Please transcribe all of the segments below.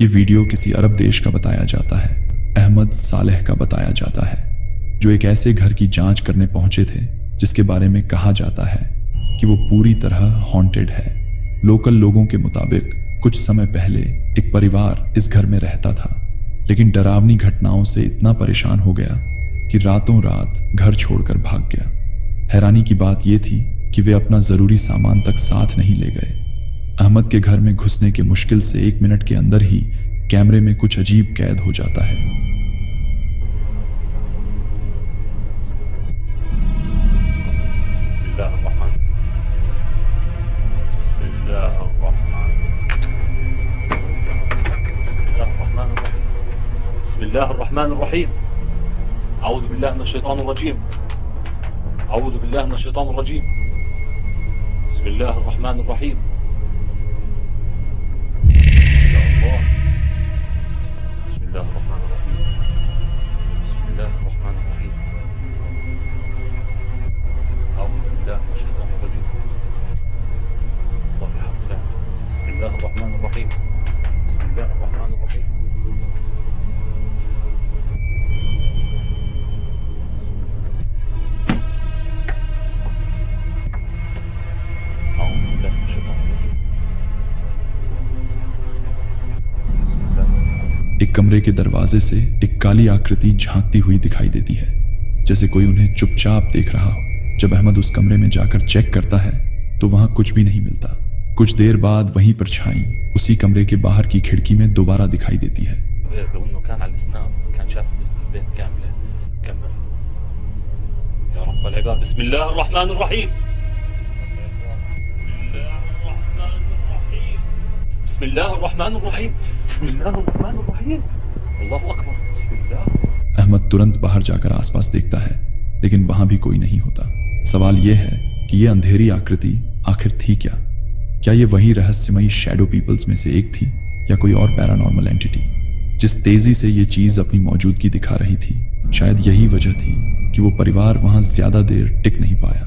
ये वीडियो किसी अरब देश का बताया जाता है। अहमद सालेह का बताया जाता है, जो एक ऐसे घर की जांच करने पहुंचे थे जिसके बारे में कहा जाता है कि वो पूरी तरह हॉन्टेड है। लोकल लोगों के मुताबिक कुछ समय पहले एक परिवार इस घर में रहता था, लेकिन डरावनी घटनाओं से इतना परेशान हो गया कि रातों रात घर छोड़कर भाग गया। हैरानी की बात यह थी कि वे अपना जरूरी सामान तक साथ नहीं ले गए। अहमद के घर में घुसने के मुश्किल से 1 मिनट के अंदर ही कैमरे में कुछ अजीब कैद हो जाता है। बिस्मिल्लाहिर्रहमानिर्रहीम। अऊज़ु बिल्लाहि मिनश शैतानिर रजीम। अऊज़ु बिल्लाहि मिनश शैतानिर रजीम। बिस्मिल्लाहिर्रहमानिर्रहीम। या अल्लाह। बिस्मिल्लाहिर्रहमानिर्रहीम। बिस्मिल्लाहिर्रहमानिर्रहीम। अऊज़ु बिल्लाहि मिनश शैतानिर रजीम। अल्लाह यहफ़ज़ लना। बिस्मिल्लाहिर्रहमानिर्रहीम। बिस्मिल्लाहिर्रहमानिर्रहीम। एक कमरे के दरवाजे से एक काली आकृति झांकती हुई दिखाई देती है, जैसे कोई उन्हें चुपचाप देख रहा हो। जब अहमद उस कमरे में जाकर चेक करता है तो वहां कुछ भी नहीं मिलता। कुछ देर बाद वहीं परछाई उसी कमरे के बाहर की खिड़की में दोबारा दिखाई देती है। अहमद तुरंत बाहर जाकर आसपास देखता है, लेकिन वहां भी कोई नहीं होता। सवाल यह है कि यह अंधेरी आकृति आखिर थी क्या? क्या यह वही रहस्यमयी शैडो पीपल्स में से एक थी, या कोई और पैरानॉर्मल एंटिटी? जिस तेजी से यह चीज अपनी मौजूदगी दिखा रही थी, शायद यही वजह थी कि वो परिवार वहां ज्यादा देर टिक नहीं पाया।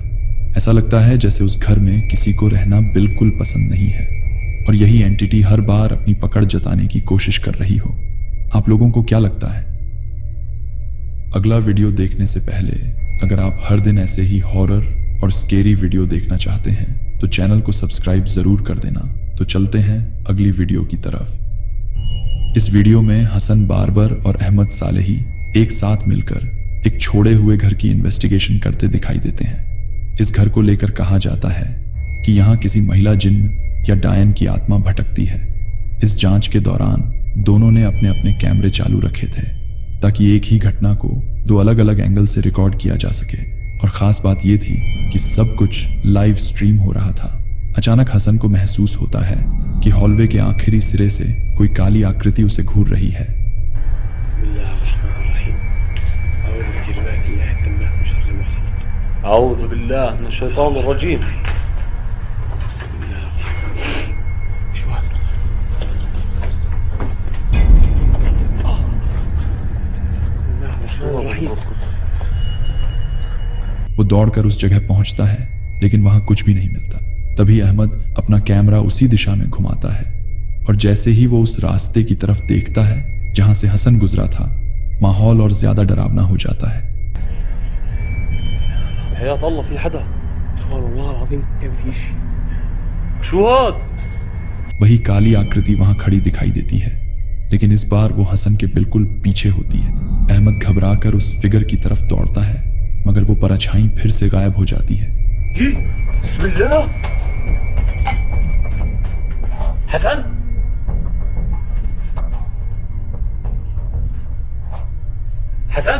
ऐसा लगता है जैसे उस घर में किसी को रहना बिल्कुल पसंद नहीं है, और यही एंटिटी हर बार अपनी पकड़ जताने की कोशिश कर रही हो। आप लोगों को क्या लगता है? अगला वीडियो देखने से पहले अगर आप हर दिन ऐसे ही हॉरर और स्केरी वीडियो देखना चाहते हैं तो चैनल को सब्सक्राइब जरूर कर देना। तो चलते हैं अगली वीडियो की तरफ। इस वीडियो में हसन बारबर और अहमद सालेही एक साथ मिलकर एक छोड़े हुए घर की इन्वेस्टिगेशन करते दिखाई देते हैं। इस घर को लेकर कहा जाता है कि यहाँ किसी महिला जिन्न या डायन की आत्मा भटकती है। इस जांच के दौरान दोनों ने अपने अपने कैमरे चालू रखे थे ताकि एक ही घटना को 2 अलग अलग एंगल से रिकॉर्ड किया जा सके। और खास बात यह थी कि सब कुछ लाइव स्ट्रीम हो रहा था। अचानक हसन को महसूस होता है कि हॉलवे के आखिरी सिरे से कोई काली आकृति उसे घूर रही है। अऊज़ु बिल्लाहि मिनश शैतानिर रजीम। वो दौड़कर उस जगह पहुंचता है, लेकिन वहां कुछ भी नहीं मिलता। तभी अहमद अपना कैमरा उसी दिशा में घुमाता है, और जैसे ही वो उस रास्ते की तरफ देखता है जहां से हसन गुजरा था, माहौल और ज्यादा डरावना हो जाता है। वही काली आकृति वहां खड़ी दिखाई देती है, लेकिन इस बार वो हसन के बिल्कुल पीछे होती है। अहमद घबराकर उस फिगर की तरफ दौड़ता है, मगर वो परछाई फिर से गायब हो जाती है। हसन, हसन,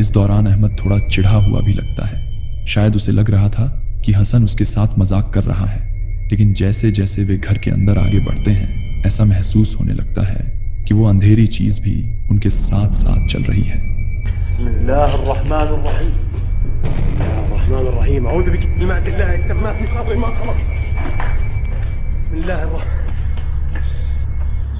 इस दौरान अहमद थोड़ा चिढ़ा हुआ भी लगता है। शायद उसे लग रहा था कि हसन उसके साथ मजाक कर रहा है, लेकिन जैसे जैसे वे घर के अंदर आगे बढ़ते हैं ऐसा महसूस होने लगता है कि वो अंधेरी चीज भी उनके साथ साथ चल रही है। बिस्मिल्लाहिर्रहमानिर्रहीम। बिस्मिल्लाहिर्रहमानिर्रहीम। अऊज़ु बिकलिमातिल्लाहि अत्ताम्माति मिन शर्रि मा खलक़। बिस्मिल्लाहिर्रहमानिर्रहीम।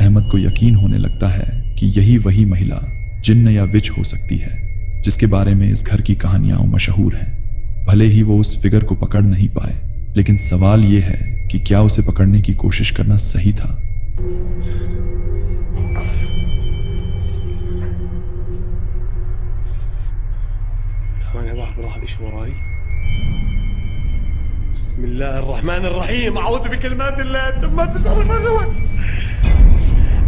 अहमद को यकीन होने लगता है कि यही वही महिला जिन्न या विच हो सकती है जिसके बारे में इस घर की कहानियां मशहूर हैं। भले ही वो उस फिगर को पकड़ नहीं पाए, लेकिन सवाल ये है कि क्या उसे पकड़ने की कोशिश करना सही था। बिस्मिल्लाहिर्रहमानिर्रहीम। अऊज़ु बिकलिमातिल्लाहि अत्ताम्माति मिन शर्रि मा खलक़।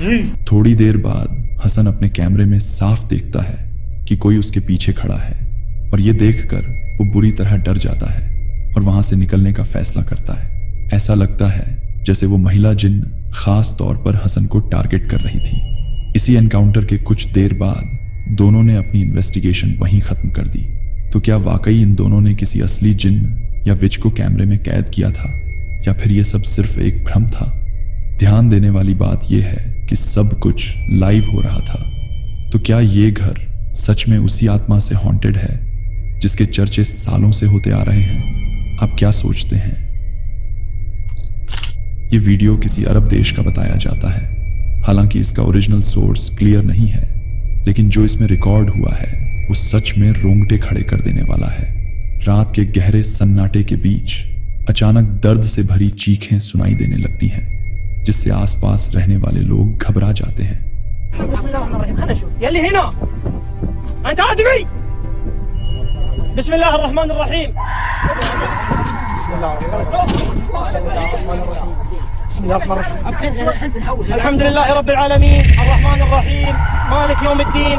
जी। थोड़ी देर बाद हसन अपने कैमरे में साफ देखता है कि कोई उसके पीछे खड़ा है और ये देखकर वो बुरी तरह डर जाता है और वहां से निकलने का फैसला करता है। ऐसा लगता है जैसे वो महिला जिन्न खास तौर पर हसन को टारगेट कर रही थी। इसी एनकाउंटर के कुछ देर बाद दोनों ने अपनी इन्वेस्टिगेशन वहीं खत्म कर दी। तो क्या वाकई इन दोनों ने किसी असली जिन्न या विच को कैमरे में कैद किया था, या फिर यह सब सिर्फ एक भ्रम था? ध्यान देने वाली बात यह है कि सब कुछ लाइव हो रहा था। तो क्या ये घर सच में उसी आत्मा से हॉन्टेड है जिसके चर्चे सालों से होते आ रहे हैं? आप क्या सोचते हैं? ये वीडियो किसी अरब देश का बताया जाता है। हालांकि इसका ओरिजिनल सोर्स क्लियर नहीं है, लेकिन जो इसमें रिकॉर्ड हुआ है वो सच में रोंगटे खड़े कर देने वाला है। रात के गहरे सन्नाटे के बीच अचानक दर्द से भरी चीखें सुनाई देने लगती हैं, जिससे आसपास रहने वाले लोग घबरा जाते हैं। अल्हम्दुलिल्लाह रब्बिल आलमीन अर्रहमानिर रहीम मालिक यौमिद्दीन।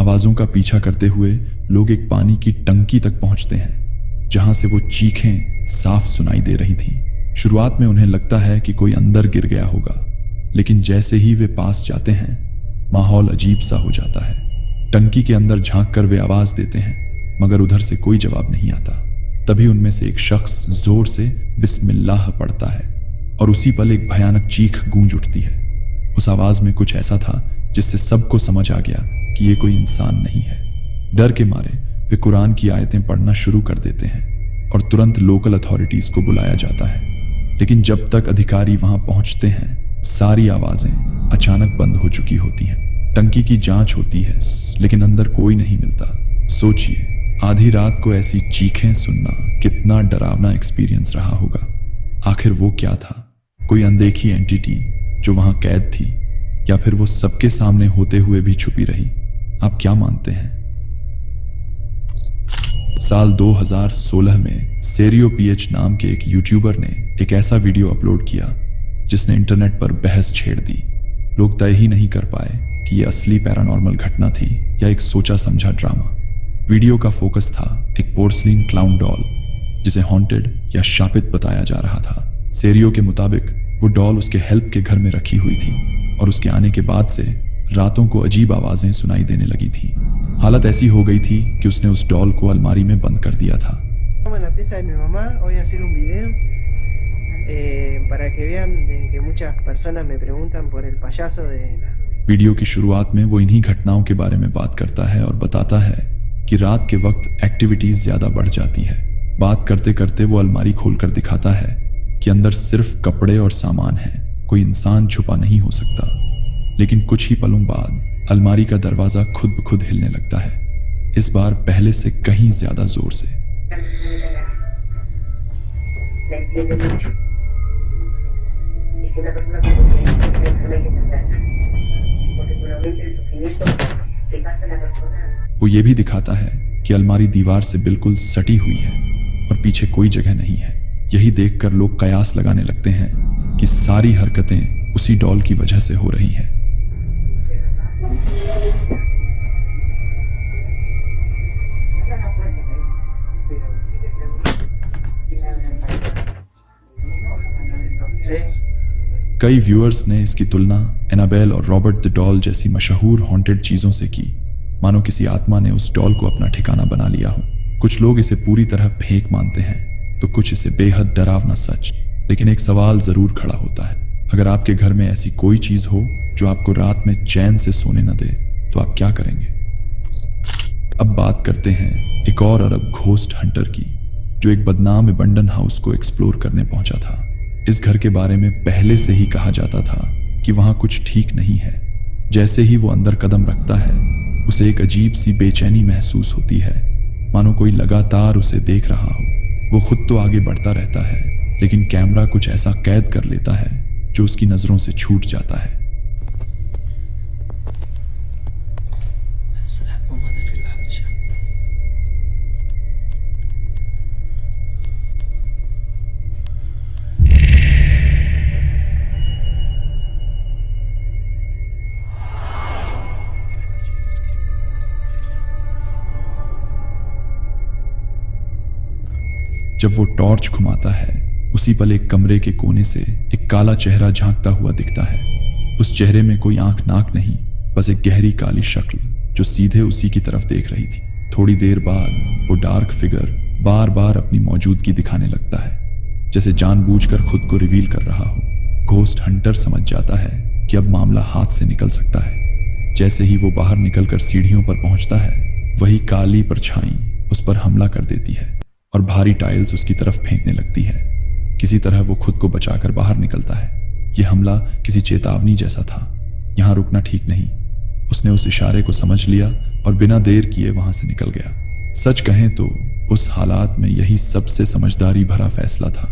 आवाजों का पीछा करते हुए लोग एक पानी की टंकी तक पहुंचते हैं, जहां से वो चीखें साफ सुनाई दे रही थीं। शुरुआत में उन्हें लगता है कि कोई अंदर गिर गया होगा, लेकिन जैसे ही वे पास जाते हैं माहौल अजीब सा हो जाता है। टंकी के अंदर झांक कर वे आवाज देते हैं, मगर उधर से कोई जवाब नहीं आता। तभी उनमें से एक शख्स जोर से बिस्मिल्लाह पढ़ता है और उसी पल एक भयानक चीख गूंज उठती है। उस आवाज में कुछ ऐसा था जिससे सबको समझ आ गया कि ये कोई इंसान नहीं है। डर के मारे वे कुरान की आयतें पढ़ना शुरू कर देते हैं और तुरंत लोकल अथॉरिटीज को बुलाया जाता है। लेकिन जब तक अधिकारी वहां पहुंचते हैं सारी आवाजें अचानक बंद हो चुकी होती हैं। टंकी की जांच होती है, लेकिन अंदर कोई नहीं मिलता। सोचिए, आधी रात को ऐसी चीखें सुनना कितना डरावना एक्सपीरियंस रहा होगा। आखिर वो क्या था? कोई अनदेखी एंटिटी जो वहां कैद थी, या फिर वो सबके सामने होते हुए भी छुपी रही? आप क्या मानते हैं? साल 2016 में सेरियो पीएच नाम के एक यूट्यूबर ने एक ऐसा वीडियो अपलोड किया जिसने इंटरनेट पर बहस छेड़ दी। लोग तय ही नहीं कर पाए कि ये असली पैरानॉर्मल घटना थी या एक सोचा समझा ड्रामा। वीडियो का फोकस था एक पोर्सलिन क्लाउन डॉल जिसे हॉन्टेड या शापित बताया जा रहा था। सेरियो के मुताबिक वो डॉल उसके हेल्प के घर में रखी हुई थी और उसके आने के बाद से रातों को अजीब आवाजें सुनाई देने लगी थी। हालत ऐसी हो गई थी कि उसने उस डॉल को अलमारी में बंद कर दिया था। वीडियो की शुरुआत में वो इन्हीं घटनाओं के बारे में बात करता है और बताता है कि रात के वक्त एक्टिविटीज ज्यादा बढ़ जाती है। बात करते करते वो अलमारी खोलकर दिखाता है कि अंदर सिर्फ कपड़े और सामान है, कोई इंसान छुपा नहीं हो सकता। लेकिन कुछ ही पलों बाद अलमारी का दरवाजा खुद ब खुद हिलने लगता है, इस बार पहले से कहीं ज्यादा जोर से। una persona que tiene una intensidad. Porque seguramente el sufrimiento que pasa la persona. वो ये भी दिखाता है कि अलमारी दीवार से बिल्कुल सटी हुई है और पीछे कोई जगह नहीं है। यही देखकर लोग कयास लगाने लगते हैं कि सारी हरकतें उसी डॉल की वजह से हो रही हैं। कई व्यूअर्स ने इसकी तुलना एनाबेल और रॉबर्ट द डॉल जैसी मशहूर हॉन्टेड चीजों से की, मानो किसी आत्मा ने उस डॉल को अपना ठिकाना बना लिया हो। कुछ लोग इसे पूरी तरह फेक मानते हैं तो कुछ इसे बेहद डरावना सच। लेकिन एक सवाल जरूर खड़ा होता है, अगर आपके घर में ऐसी कोई चीज हो जो आपको रात में चैन से सोने न दे तो आप क्या करेंगे? अब बात करते हैं एक और अरब घोस्ट हंटर की, जो एक बदनाम एबंडन हाउस को एक्सप्लोर करने पहुंचा था। इस घर के बारे में पहले से ही कहा जाता था कि वहां कुछ ठीक नहीं है। जैसे ही वो अंदर कदम रखता है उसे एक अजीब सी बेचैनी महसूस होती है, मानो कोई लगातार उसे देख रहा हो। वो खुद तो आगे बढ़ता रहता है लेकिन कैमरा कुछ ऐसा कैद कर लेता है जो उसकी नजरों से छूट जाता है। जब वो टॉर्च घुमाता है उसी पल एक कमरे के कोने से एक काला चेहरा झांकता हुआ दिखता है। उस चेहरे में कोई आंख नाक नहीं, बस एक गहरी काली शक्ल जो सीधे उसी की तरफ देख रही थी। थोड़ी देर बाद वो डार्क फिगर बार बार अपनी मौजूदगी दिखाने लगता है, जैसे जानबूझकर खुद को रिवील कर रहा हो। घोस्ट हंटर समझ जाता है कि अब मामला हाथ से निकल सकता है। जैसे ही वो बाहर निकलकर सीढ़ियों पर पहुंचता है, वही काली परछाई उस पर हमला कर देती है और भारी टाइल्स उसकी तरफ फेंकने लगती है। किसी तरह वो खुद को बचाकर बाहर निकलता है। यह हमला किसी चेतावनी जैसा था। यहां रुकना ठीक नहीं। उसने उस इशारे को समझ लिया और बिना देर किए वहां से निकल गया। सच कहें तो उस हालात में यही सबसे समझदारी भरा फैसला था।